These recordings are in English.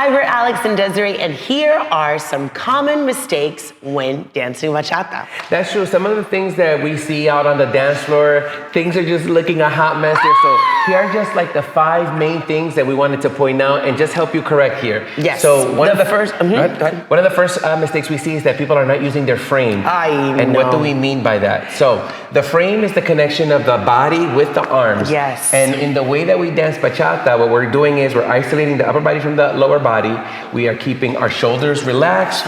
Hi, we're Alex and Desiree, and here are some common mistakes when dancing bachata. That's true. Some of the things that we see out on the dance floor, things are just looking a hot mess here. So here are just like the 5 main things that we wanted to point out and just help you correct here. Yes. So one of the first Mm-hmm. mistakes we see is that people are not using their frame. And what do we mean by that? So the frame is the connection of the body with the arms. Yes. And in the way that we dance bachata, what we're doing is we're isolating the upper body from the lower body. We are keeping our shoulders relaxed.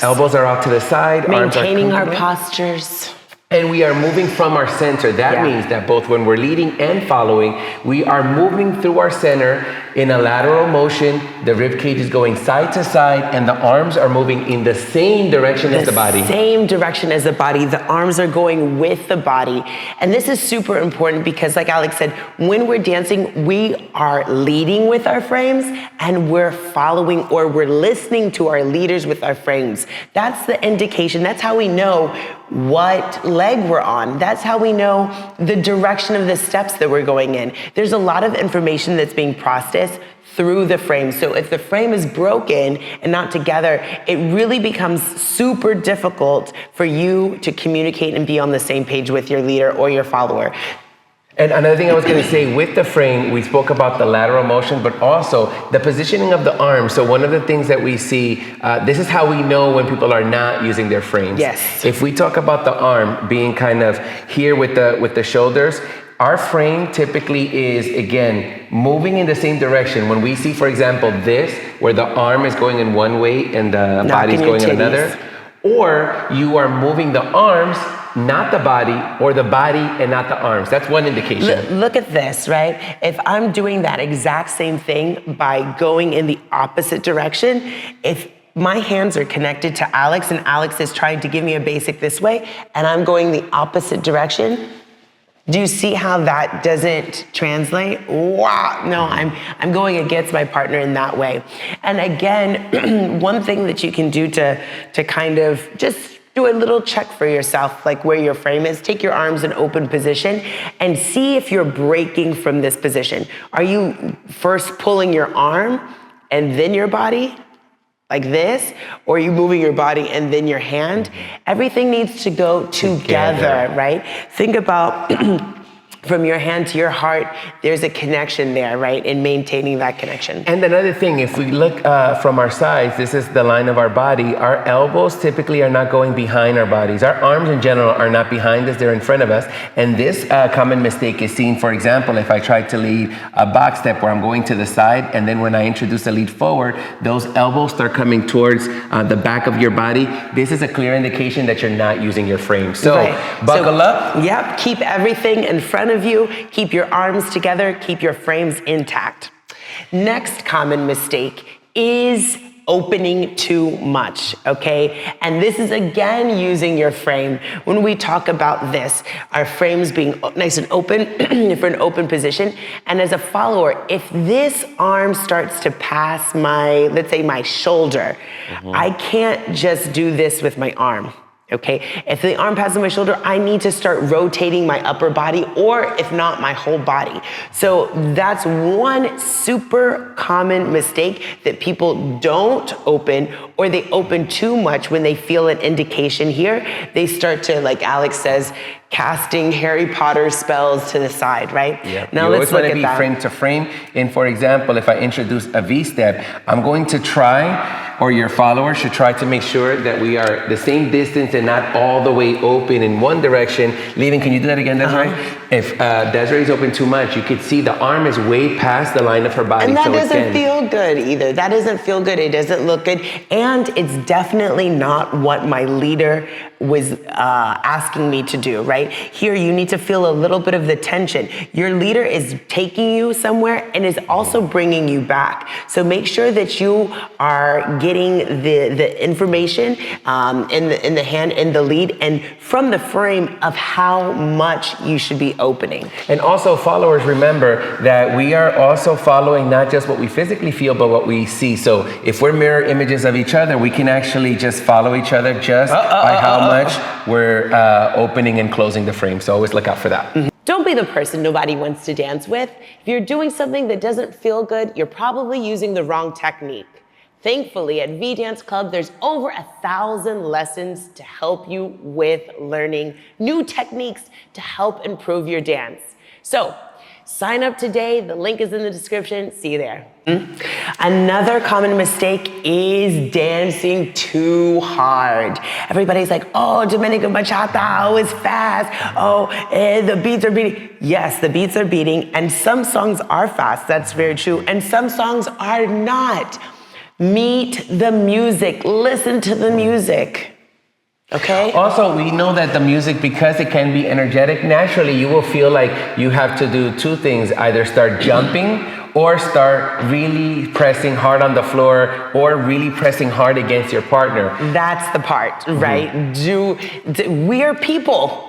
Elbows are out to the side. Maintaining arms our postures. And we are moving from our center. That means that both when we're leading and following, we are moving through our center in a lateral motion. The rib cage is going side to side, and the arms are moving in the same direction as the body. Same direction as the body. The arms are going with the body. And this is super important because, like Alex said, when we're dancing, we are leading with our frames and we're following or we're listening to our leaders with our frames. That's the indication. That's how we know what leg we're on. That's how we know the direction of the steps that we're going in. There's a lot of information that's being processed through the frame. So if the frame is broken and not together, it really becomes super difficult for you to communicate and be on the same page with your leader or your follower. And another thing I was going to say, with the frame, we spoke about the lateral motion, but also the positioning of the arms. So one of the things that we see, this is how we know when people are not using their frames. Yes. If we talk about the arm being kind of here with the shoulders, our frame typically is, again, moving in the same direction. When we see, for example, this, where the arm is going in one way and the body is going in another, or you are moving the arms, not the body, or the body and not the arms. That's one indication. Look at this, right? If I'm doing that exact same thing by going in the opposite direction, if my hands are connected to Alex and Alex is trying to give me a basic this way and I'm going the opposite direction, do you see how that doesn't translate? Wow, no, I'm going against my partner in that way. And again, one thing that you can do to kind of just do a little check for yourself, like where your frame is. Take your arms in open position and see if you're breaking from this position. Are you first pulling your arm and then your body? Like this, or are you moving your body and then your hand? Everything needs to go together, right? Think about from your hand to your heart, there's a connection there, right? In maintaining that connection. And another thing, if we look from our sides, this is the line of our body. Our elbows typically are not going behind our bodies. Our arms in general are not behind us, they're in front of us. And this common mistake is seen, for example, if I try to lead a box step where I'm going to the side, and then when I introduce the lead forward, those elbows start coming towards the back of your body. This is a clear indication that you're not using your frame. So buckle up. Yep, keep everything in front of you, keep your arms together, keep your frames intact. Next common mistake is opening too much, okay? And this is again using your frame. When we talk about this, our frames being nice and open for an open position. And as a follower, if this arm starts to pass my, let's say my shoulder, I can't just do this with my arm. Okay, if the arm passes my shoulder, I need to start rotating my upper body, or if not, my whole body. So that's one super common mistake that people don't open, or they open too much when they feel an indication here. They start to, like Alex says, casting Harry Potter spells to the side, right? Yep. Now you let's always look want at to be that. frame to frame. And for example, if I introduce a V step, I'm going to try, or your follower should try to make sure that we are the same distance and not all the way open in one direction. Leaving, can you do that again, Desiree? If Desiree is open too much, you could see the arm is way past the line of her body. And that doesn't feel good either. That doesn't feel good. It doesn't look good. And it's definitely not what my leader was asking me to do, right? Here, you need to feel a little bit of the tension. Your leader is taking you somewhere and is also bringing you back. So make sure that you are getting the information in the hand, in the lead, and from the frame of how much you should be opening. And also, followers, remember that we are also following not just what we physically feel, but what we see. So if we're mirror images of each other, we can actually just follow each other just by how much we're opening and closing the frame. So always look out for that. Don't be the person nobody wants to dance with. If you're doing something that doesn't feel good, you're probably using the wrong technique. Thankfully, at VdanceClub, there's over 1,000 lessons to help you with learning new techniques to help improve your dance. So, sign up today. The link is in the description. See you there. Another common mistake is dancing too hard. Everybody's like, oh, Dominican bachata, oh, it's fast. Oh, the beats are beating. Yes, the beats are beating, and some songs are fast. That's very true. And some songs are not. Meet the music. Listen to the music. Okay? Also, we know that the music, because it can be energetic, naturally you will feel like you have to do two things, either start jumping or start really pressing hard on the floor or really pressing hard against your partner. That's the part, right? We're people.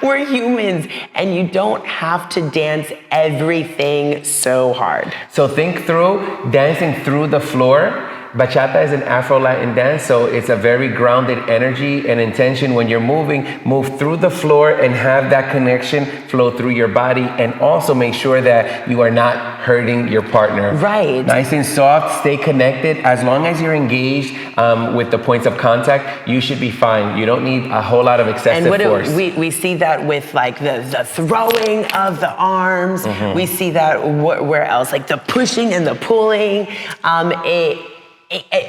We're humans, and you don't have to dance everything so hard. So think through dancing through the floor. Bachata is an Afro-Latin dance, so it's a very grounded energy and intention. When you're moving, move through the floor and have that connection flow through your body, and also make sure that you are not hurting your partner. Right. Nice and soft, stay connected. As long as you're engaged with the points of contact, you should be fine. You don't need a whole lot of excessive force. We see that with like the throwing of the arms. We see that where else? Like the pushing and the pulling.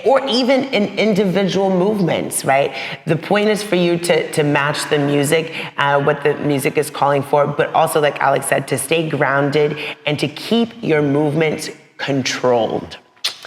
Or even in individual movements, right? The point is for you to match the music, what the music is calling for, but also, like Alex said, to stay grounded and to keep your movements controlled.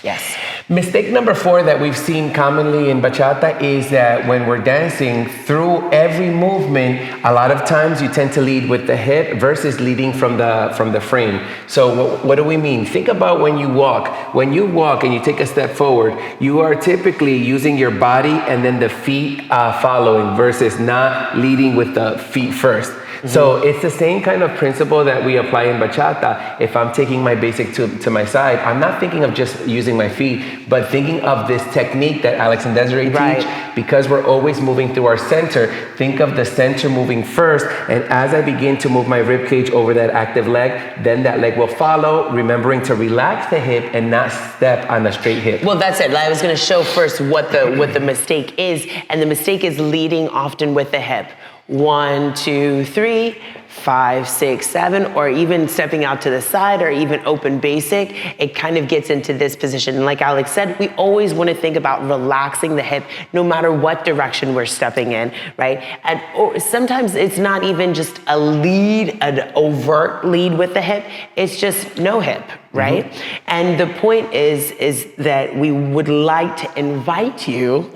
Yes. Mistake number 4 that we've seen commonly in bachata is that when we're dancing through every movement, a lot of times you tend to lead with the hip versus leading from the frame. So what do we mean? Think about when you walk. When you walk and you take a step forward, you are typically using your body and then the feet following versus not leading with the feet first. So it's the same kind of principle that we apply in bachata. If I'm taking my basic to my side, I'm not thinking of just using my feet, but thinking of this technique that Alex and Desiree teach. Because we're always moving through our center, think of the center moving first, and as I begin to move my rib cage over that active leg, then that leg will follow, remembering to relax the hip and not step on a straight hip. Well, that's it. I was going to show first what the mistake is, and the mistake is leading often with the hip. 1, 2, 3, 5, 6, 7, or even stepping out to the side, or even open basic. It kind of gets into this position. And like Alex said, we always want to think about relaxing the hip no matter what direction we're stepping in, right? And sometimes it's not even just a lead, an overt lead with the hip. It's just no hip, right? And the point is that we would like to invite you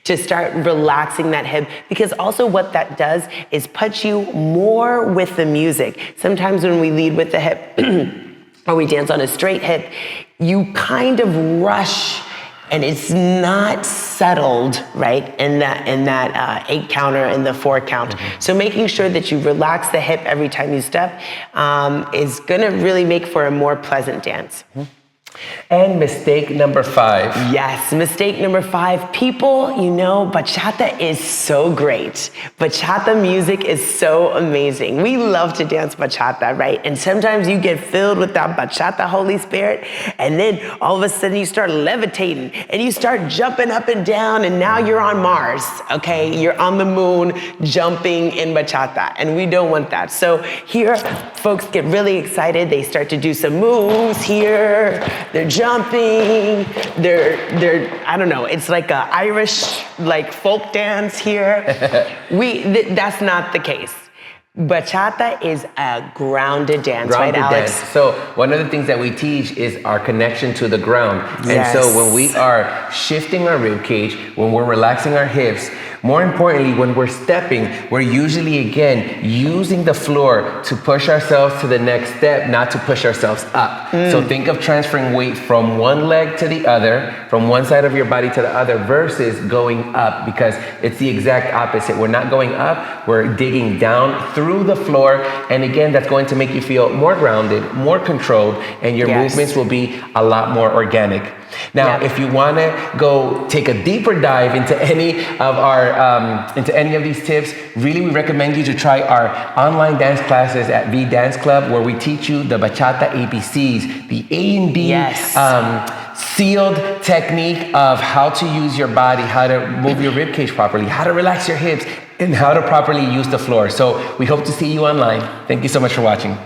to start relaxing that hip, because also what that does is put you more with the music. Sometimes when we lead with the hip or we dance on a straight hip, you kind of rush and it's not settled, right, in that 8 counter and the 4 count. So making sure that you relax the hip every time you step is gonna really make for a more pleasant dance. And mistake number 5. Yes, mistake number 5. People, you know, bachata is so great. Bachata music is so amazing. We love to dance bachata, right? And sometimes you get filled with that bachata Holy Spirit, and then all of a sudden you start levitating and you start jumping up and down, and now you're on Mars, okay? You're on the moon jumping in bachata, and we don't want that. So here, folks get really excited. They start to do some moves here. They're jumping, they're I don't know, it's like a Irish like folk dance here. That's not the case. Bachata is a grounded dance, right, Alex? Dance. So one of the things that we teach is our connection to the ground. Yes. And so when we are shifting our rib cage, when we're relaxing our hips, more importantly, when we're stepping, we're usually, again, using the floor to push ourselves to the next step, not to push ourselves up. So think of transferring weight from one leg to the other, from one side of your body to the other, versus going up, because it's the exact opposite. We're not going up, we're digging down through the floor. And again, that's going to make you feel more grounded, more controlled, and your movements will be a lot more organic. Now, if you want to go take a deeper dive into any of these tips, really we recommend you to try our online dance classes at VdanceClub, where we teach you the bachata ABCs, the A and B sealed technique of how to use your body, how to move your rib cage properly, how to relax your hips, and how to properly use the floor. So we hope to see you online. Thank you so much for watching.